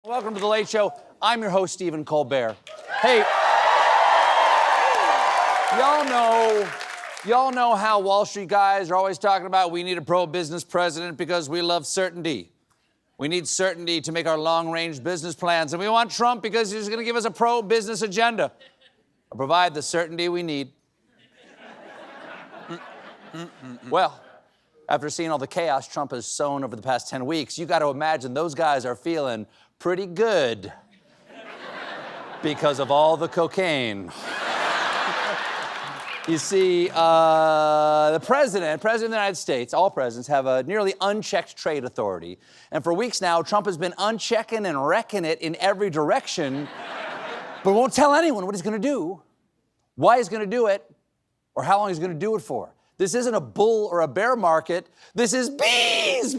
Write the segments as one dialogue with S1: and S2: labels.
S1: Welcome to The Late Show. I'm your host, Stephen Colbert. Hey, y'all know how Wall Street guys are always talking about we need a pro-business president because we love certainty. We need certainty to make our long-range business plans, and we want Trump because he's going to give us a pro-business agenda or provide the certainty we need. Well, after seeing all the chaos Trump has sown over the past 10 weeks, you got to imagine those guys are feeling pretty good because of all the cocaine. You see, the president of the United States, all presidents, have a nearly unchecked trade authority. And for weeks now, Trump has been unchecking and wrecking it in every direction, but won't tell anyone what he's going to do, why he's going to do it, or how long he's going to do it for. This isn't a bull or a bear market. This is bees!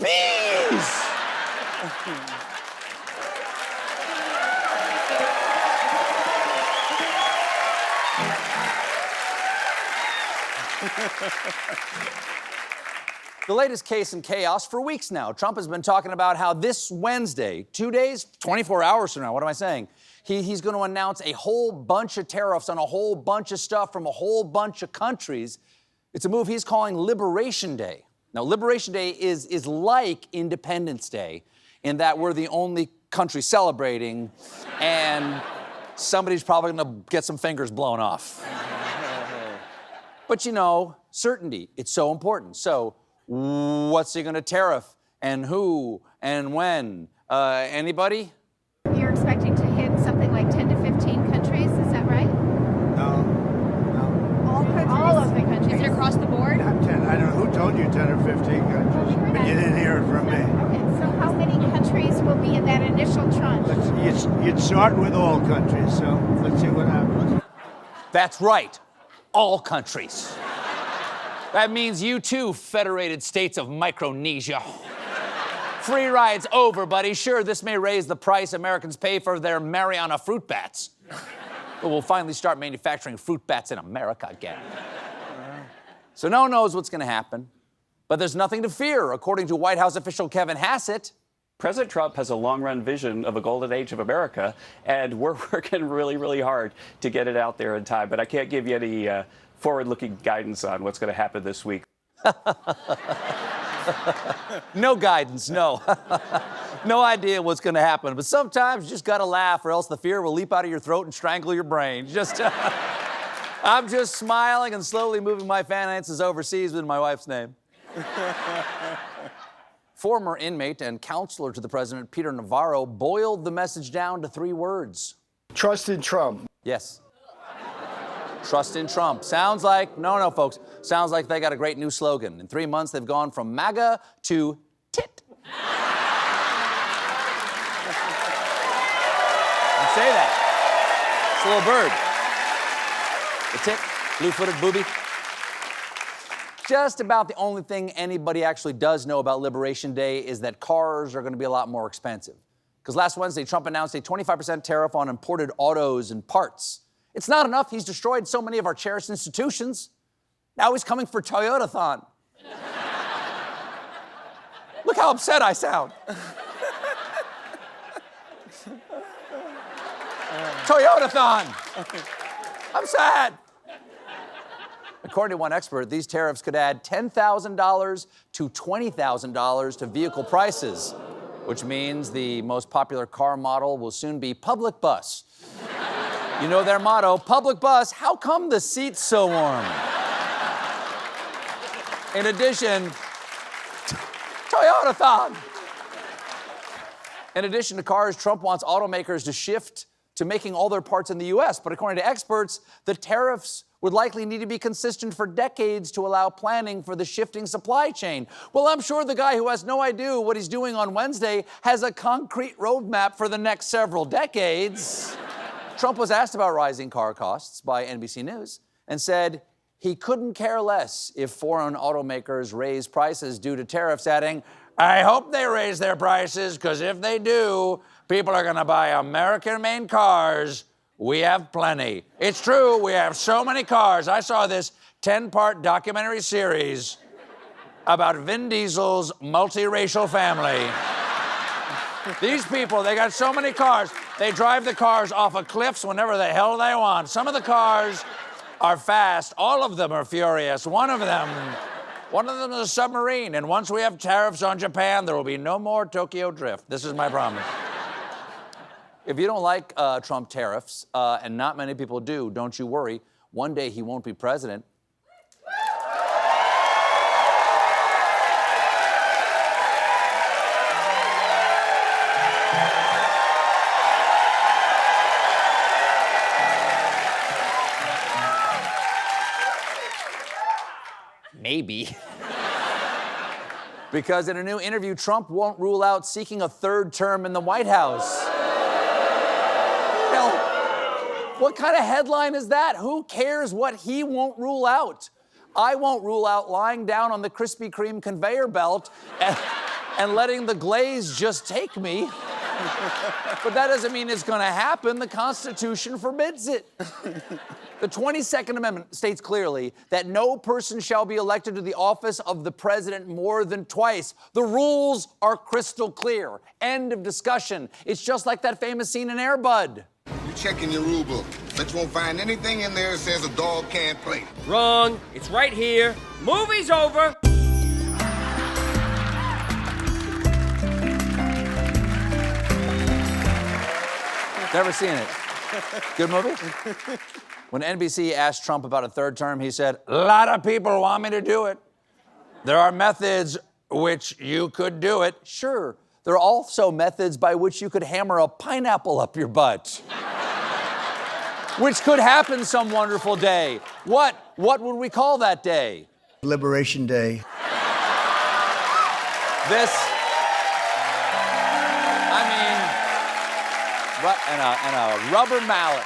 S1: The latest case in chaos for weeks now. Trump has been talking about how this Wednesday, 2 days, 24 hours from now, what am I saying? He's going to announce a whole bunch of tariffs on a whole bunch of stuff from a whole bunch of countries. It's a move he's calling Liberation Day. Now, Liberation Day is like Independence Day in that we're the only country celebrating and somebody's probably going to get some fingers blown off. But you know, certainty, it's so important. So, what's he going to tariff? And who? And when? Anybody?
S2: You're expecting to hit something like 10 to 15 countries, is that right?
S3: No.
S2: All countries? All of the countries. Is it across the board?
S3: Not 10. I don't know who told you 10 or 15 countries, but you didn't hear it from me.
S2: Okay, so how many countries will be in that initial tranche?
S3: You'd start with all countries, so let's see what happens.
S1: That's right. All countries. That means you too, Federated States of Micronesia. Free rides over, buddy. Sure, this may raise the price Americans pay for their Mariana fruit bats. But we'll finally start manufacturing fruit bats in America again. So no one knows what's going to happen. But there's nothing to fear, according to White House official Kevin Hassett.
S4: President Trump has a long-run vision of a golden age of America, and we're working really, really hard to get it out there in time. But I can't give you any forward-looking guidance on what's going to happen this week.
S1: No guidance, no. No idea what's going to happen. But sometimes you just got to laugh or else the fear will leap out of your throat and strangle your brain. I'm just smiling and slowly moving my finances overseas with my wife's name. Former inmate and counselor to the president, Peter Navarro, boiled the message down to 3 words.
S5: Trust in Trump.
S1: Yes. Trust in Trump. Sounds like, no, folks. Sounds like they got a great new slogan. In 3 months, they've gone from MAGA to TIT. Say that. It's a little bird. The tit, blue-footed booby. Just about the only thing anybody actually does know about Liberation Day is that cars are going to be a lot more expensive. Because last Wednesday, Trump announced a 25% tariff on imported autos and parts. It's not enough. He's destroyed so many of our cherished institutions. Now he's coming for Toyotathon. Look how upset I sound. Toyotathon. I'm sad. According to one expert, these tariffs could add $10,000 to $20,000 to vehicle prices, which means the most popular car model will soon be public bus. You know their motto, public bus, how come the seat's so warm? In addition, Toyotathon. In addition to cars, Trump wants automakers to shift to making all their parts in the U.S. But according to experts, the tariffs would likely need to be consistent for decades to allow planning for the shifting supply chain. Well, I'm sure the guy who has no idea what he's doing on Wednesday has a concrete roadmap for the next several decades. Trump was asked about rising car costs by NBC News and said he couldn't care less if foreign automakers raise prices due to tariffs, adding, I hope they raise their prices, because if they do, people are going to buy American-made cars. We have plenty. It's true, we have so many cars. I saw this 10-part documentary series about Vin Diesel's multiracial family. These people, they got so many cars. They drive the cars off of cliffs whenever the hell they want. Some of the cars are fast. All of them are furious. One of them is a submarine. And once we have tariffs on Japan, there will be no more Tokyo Drift. This is my promise. If you don't like Trump tariffs, and not many people do, don't you worry. One day he won't be president. Maybe. Because in a new interview, Trump won't rule out seeking a third term in the White House. Now, what kind of headline is that? Who cares what he won't rule out? I won't rule out lying down on the Krispy Kreme conveyor belt and letting the glaze just take me. But that doesn't mean it's going to happen. The Constitution forbids it. The 22nd Amendment states clearly that no person shall be elected to the office of the president more than twice. The rules are crystal clear. End of discussion. It's just like that famous scene in Air Bud.
S5: You check in your rule book, but you won't find anything in there that says a dog can't play.
S6: Wrong. It's right here. Movie's over.
S1: Never seen it. Good movie? When NBC asked Trump about a third term, he said, "A lot of people want me to do it. There are methods which you could do it." Sure, there are also methods by which you could hammer a pineapple up your butt. Which could happen some wonderful day. What would we call that day?
S3: Liberation Day.
S1: This, and a rubber mallet.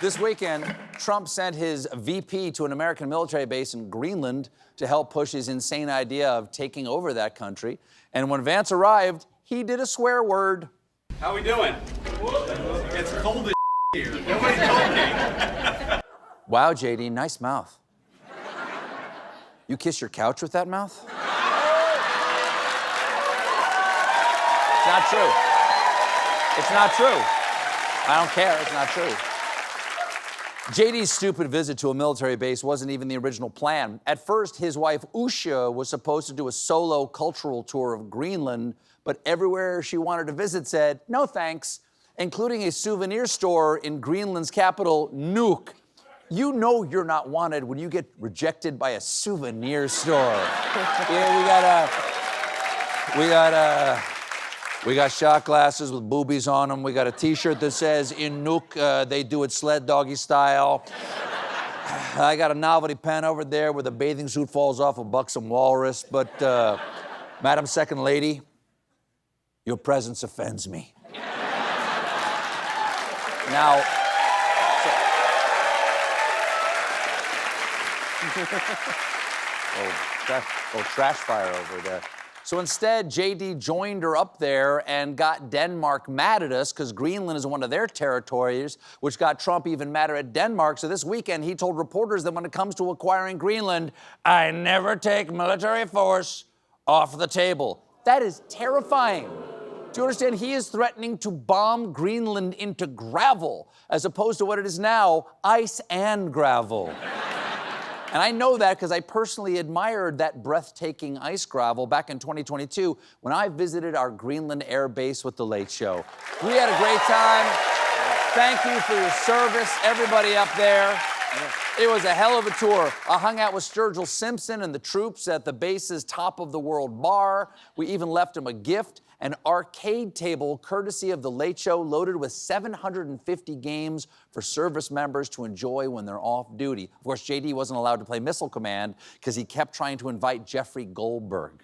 S1: This weekend, Trump sent his VP to an American military base in Greenland to help push his insane idea of taking over that country. And when Vance arrived, he did a swear word.
S7: How we doing? It's cold as here. Nobody told me.
S1: Wow, J.D., nice mouth. You kiss your couch with that mouth? It's not true. It's not true. I don't care. It's not true. J.D.'s stupid visit to a military base wasn't even the original plan. At first, his wife, Usha, was supposed to do a solo cultural tour of Greenland, but everywhere she wanted to visit said, no thanks, including a souvenir store in Greenland's capital, Nuuk. You know you're not wanted when you get rejected by a souvenir store. Yeah, we got shot glasses with boobies on them. We got a T-shirt that says, in Nuuk, they do it sled doggy style. I got a novelty pen over there where the bathing suit falls off a buxom walrus. But, Madam Second Lady, your presence offends me. Now, trash fire over there. So instead, J.D. joined her up there and got Denmark mad at us because Greenland is one of their territories, which got Trump even madder at Denmark. So this weekend, he told reporters that when it comes to acquiring Greenland, I never take military force off the table. That is terrifying. Do you understand? He is threatening to bomb Greenland into gravel, as opposed to what it is now, ice and gravel. And I know that because I personally admired that breathtaking ice gravel back in 2022 when I visited our Greenland Air Base with The Late Show. We had a great time. Thank you for your service, everybody up there. It was a hell of a tour. I hung out with Sturgill Simpson and the troops at the base's top of the world bar. We even left him a gift, an arcade table courtesy of The Late Show loaded with 750 games for service members to enjoy when they're off duty. Of course, J.D. wasn't allowed to play Missile Command because he kept trying to invite Jeffrey Goldberg.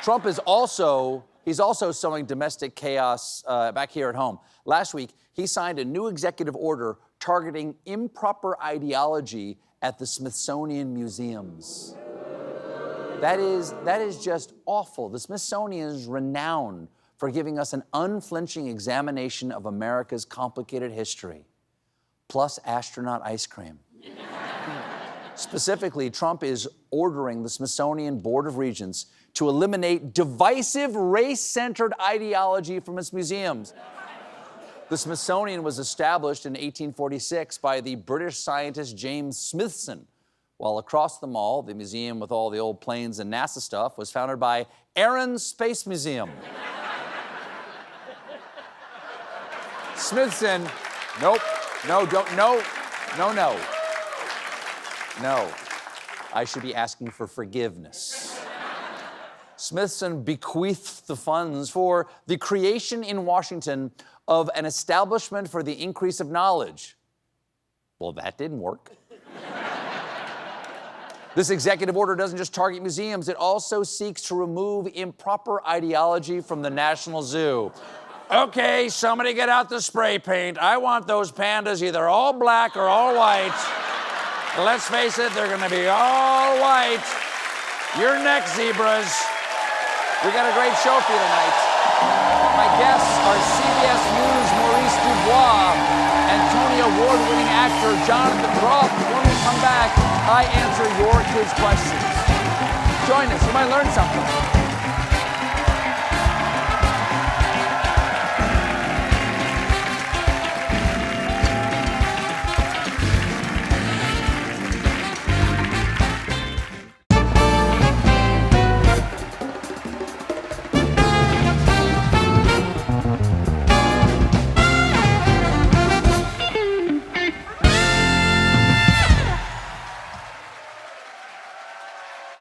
S1: Trump is also sowing domestic chaos back here at home. Last week, he signed a new executive order targeting improper ideology at the Smithsonian museums. That is just awful. The Smithsonian is renowned for giving us an unflinching examination of America's complicated history, plus astronaut ice cream. Specifically, Trump is ordering the Smithsonian Board of Regents to eliminate divisive, race-centered ideology from its museums. The Smithsonian was established in 1846 by the British scientist James Smithson, while across the mall, the museum with all the old planes and NASA stuff was founded by Aaron's Space Museum. Smithson, nope, no, don't, no. No, I should be asking for forgiveness. Smithson bequeathed the funds for the creation in Washington of an establishment for the increase of knowledge. Well, that didn't work. This executive order doesn't just target museums, it also seeks to remove improper ideology from the National Zoo. Okay, somebody get out the spray paint. I want those pandas either all black or all white. Let's face it, they're gonna be all white. You're next, zebras. We got a great show for you tonight. My guests are CBS News' Maurice Dubois and Tony Award-winning actor Jonathan Groff. When we come back, I answer your kids' questions. Join us, you might learn something.